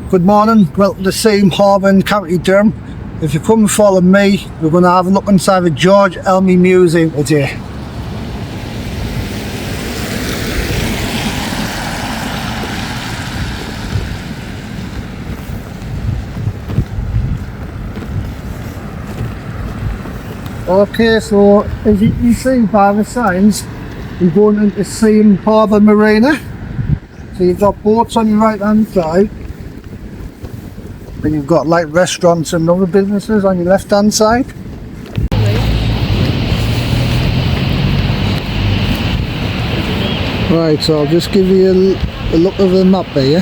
Good morning, welcome to Seam Harbour in County Durham. If you come and follow me, we're going to have a look inside the George Elmy Museum today. Okay, so as you can see by the signs, we're going into Seam Harbour Marina. So you've got boats on your right hand side. Then you've got like restaurants and other businesses on your left hand side. Right, so I'll just give you a look of the map here.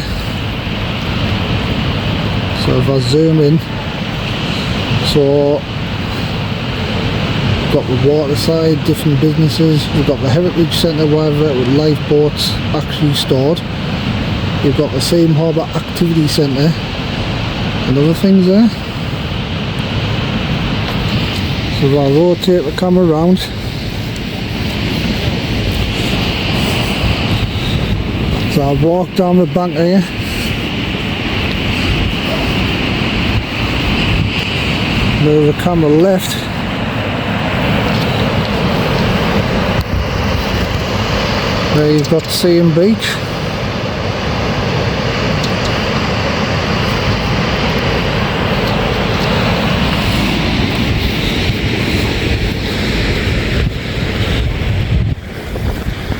So if I zoom in, so we've got the water side, different businesses. We've got the Heritage Centre where with lifeboats actually stored. We've got the Seam Harbour Activity Centre and other things there. So I'll rotate the camera around. So I'll walk down the bank here. Move the camera left. There you've got Seam Beach.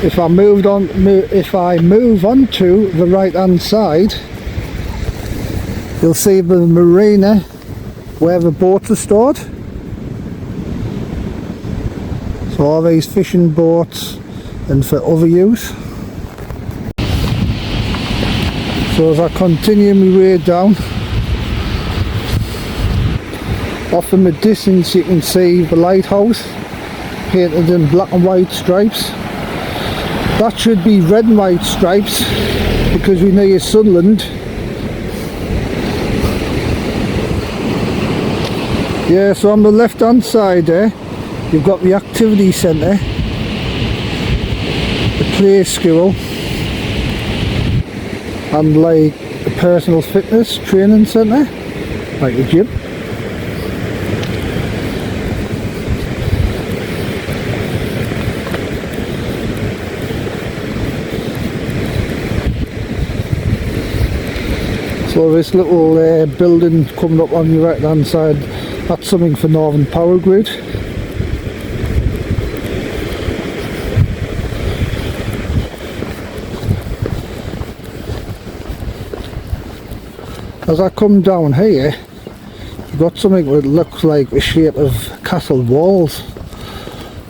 If I move on to the right hand side, you'll see the marina where the boats are stored. So all these fishing boats and for other use. So as I continue my way down, off in the distance you can see the lighthouse painted in black and white stripes. That should be red and white stripes because we're near Sunderland. Yeah, so on the left hand side there, you've got the activity centre, the play school, and like a personal fitness training centre, like a gym. So this little building coming up on your right hand side, that's something for Northern Power Grid. As I come down here, you've got something that looks like the shape of castle walls.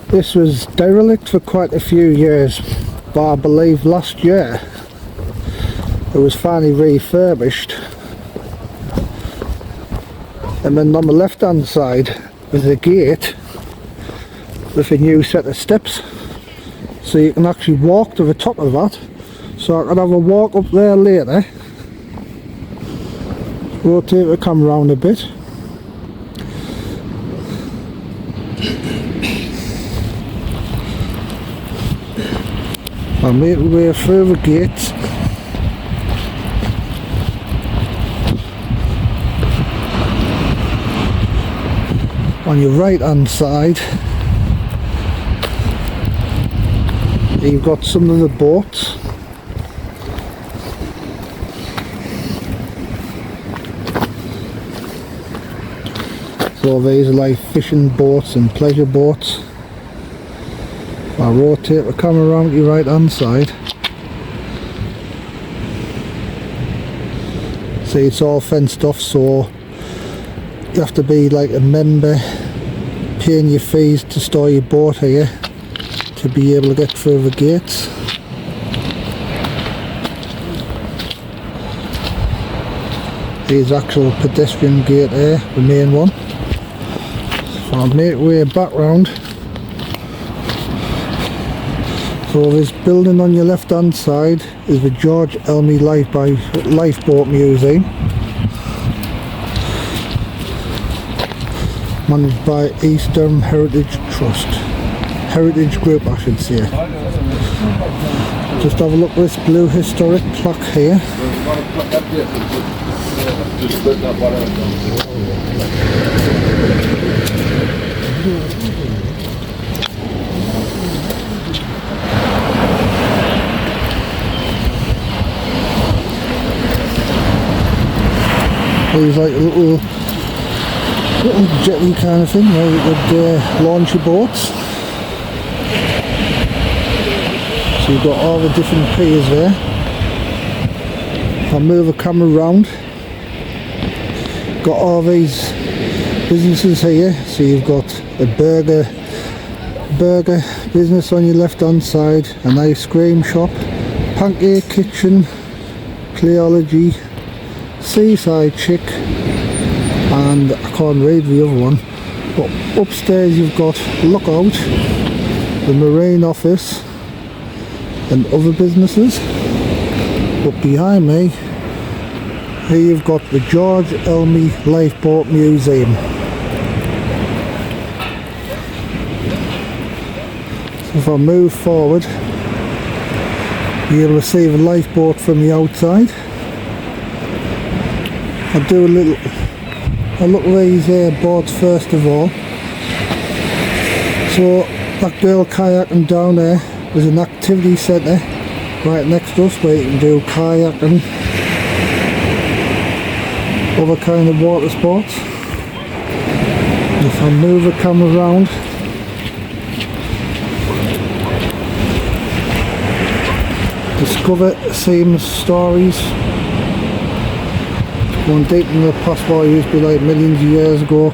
This was derelict for quite a few years, but I believe last year it was finally refurbished. And then on the left hand side there's a gate with a new set of steps, so you can actually walk to the top of that. So I can have a walk up there later. Rotate the camera around a bit. I'll make my way through the gates. On your right hand side you've got some of the boats. So these are like fishing boats and pleasure boats. I'll rotate the camera around your right hand side. See, it's all fenced off, so you have to be like a member, paying your fees to store your boat here to be able to get through the gates. Here's actual pedestrian gate here, the main one. So I'll make way back round. So this building on your left hand side is the George Elmy Lifeboat Museum, managed by East Durham Heritage Trust. Heritage Group, I should say. Just have a look at this blue historic plaque here. There's like a little jetty kind of thing where you could launch your boats. So you've got all the different piers there. If I move the camera around, got all these businesses here. So you've got a burger business on your left hand side, an ice cream shop, pancake kitchen, playology, seaside chick, and I can't read the other one, but upstairs you've got Lookout, the marine office and other businesses. But behind me here you've got the George Elmy Lifeboat Museum. So if I move forward, you'll see the lifeboat from the outside. I'll do a look at these boats first of all. So that girl kayaking down there, there's an activity centre right next to us where you can do kayaking, other kind of water sports. If I move the camera around, discover same stories. Going deep in the past what used to be like millions of years ago.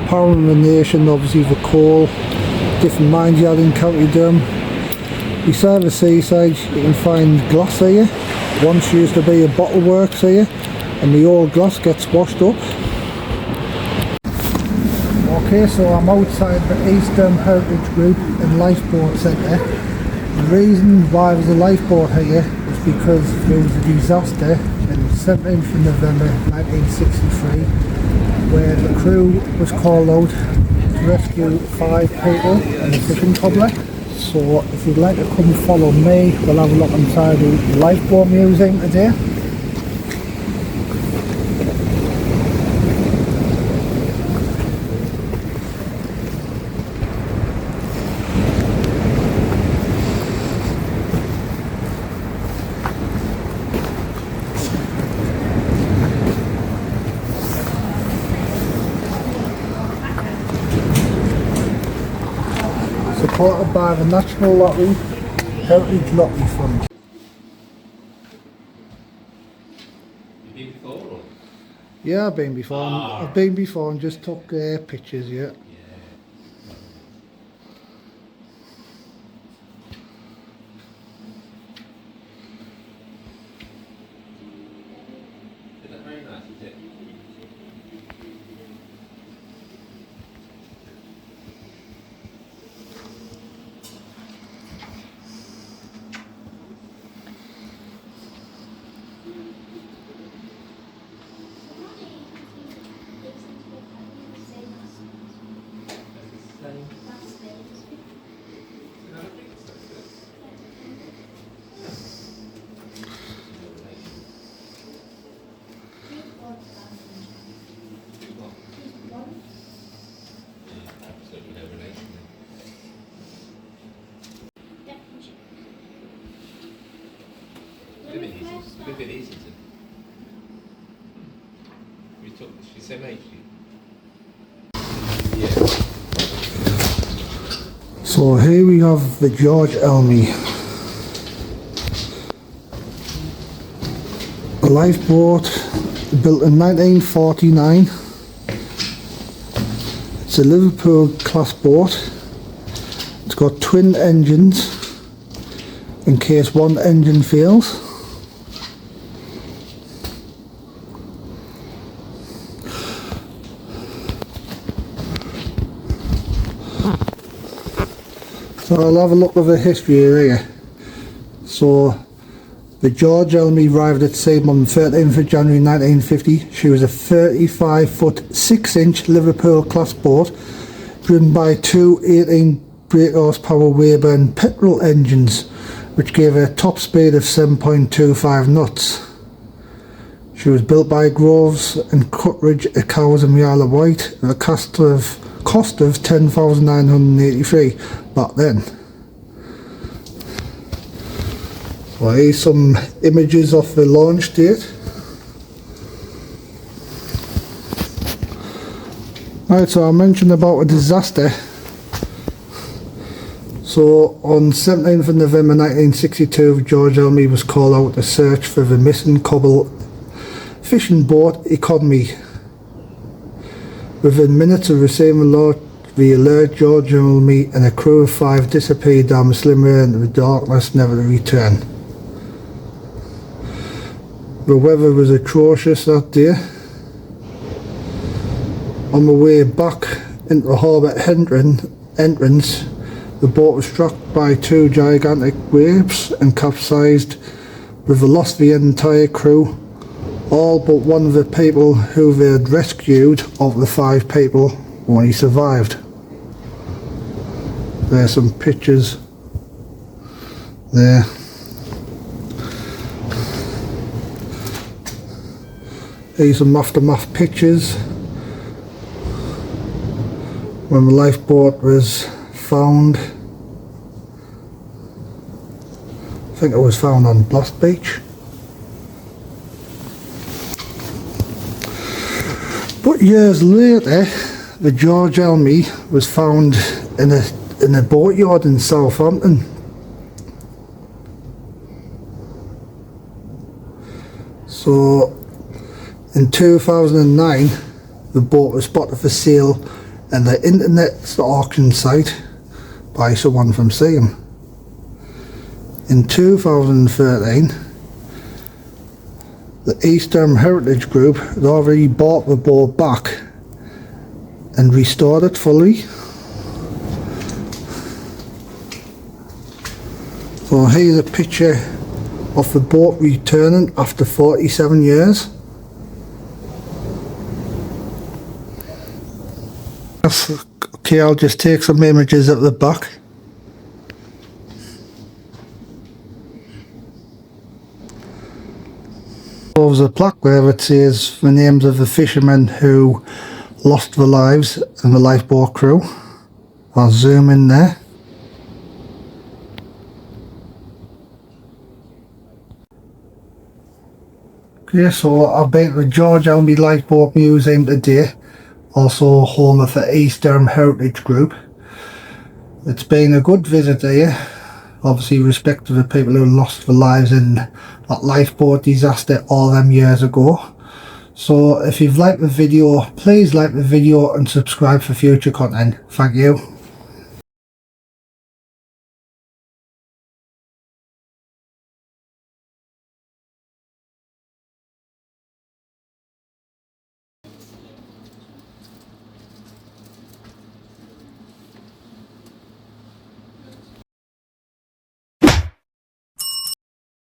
Power in the nation, obviously the coal, different mines you had in County Durham. Beside the seaside you can find glass here. Once used to be a bottle works here, and the old glass gets washed up. Okay, so I'm outside the East Durham Heritage Group and Lifeboat Centre. The reason why there's a lifeboat here is because there was a disaster on 17th of November 1963 where the crew was called out to rescue 5 people in a fishing cobbler. So if you'd like to come follow me, we'll have a look inside the Lifeboat Museum today. Supported by the National Lottery Heritage Lottery Fund. You've been before? Or? Yeah, I've been before. I've been before and just took pictures. Yeah. Is that very nice, is it? Look at these, isn't it? We took, she's same age. Yeah. So here we have the George Elmy. A lifeboat built in 1949. It's a Liverpool class boat. It's got twin engines in case one engine fails. So I'll have a look at the history here. So the George Elmy arrived at sea on the 13th of January 1950. She was a 35-foot 6-inch Liverpool class boat driven by two 18 brake horsepower Weyburn petrol engines which gave her a top speed of 7.25 knots. She was built by Groves and Cutridge at Cowes and the Isle of Wight at a cost of $10,983 back then. So here's some images of the launch date. Right, so I mentioned about a disaster. So on 17th of November 1962, George Elmy was called out to search for the missing Cobble fishing boat Economy. Within minutes of receiving the alert, George Elmy and a crew of 5 disappeared down the slim river into the darkness, never to return. The weather was atrocious that day. On the way back into the harbour entrance, the boat was struck by 2 gigantic waves and capsized, with the loss of the entire crew. All but one of the people who they had rescued of the 5 people only survived. There's some pictures there. Here's some aftermath pictures when the lifeboat was found. I think it was found on Blast Beach. But years later, the George Elmy was found in a boatyard in Southampton. So in 2009, the boat was spotted for sale in the internet auction site by someone from Seaham. In 2013, the East Durham Heritage Group had already bought the boat back and restored it fully. So here's a picture of the boat returning after 47 years. Okay, I'll just take some images at the back. There's a plaque there that says the names of the fishermen who lost their lives and the lifeboat crew. I'll zoom in there. Okay, so I've been to the George Elmy Lifeboat Museum today, also home of the East Durham Heritage Group. It's been a good visit here. Obviously respect to the people who lost their lives in that lifeboat disaster all them years ago. So if you've liked the video, please like the video and subscribe for future content. Thank you.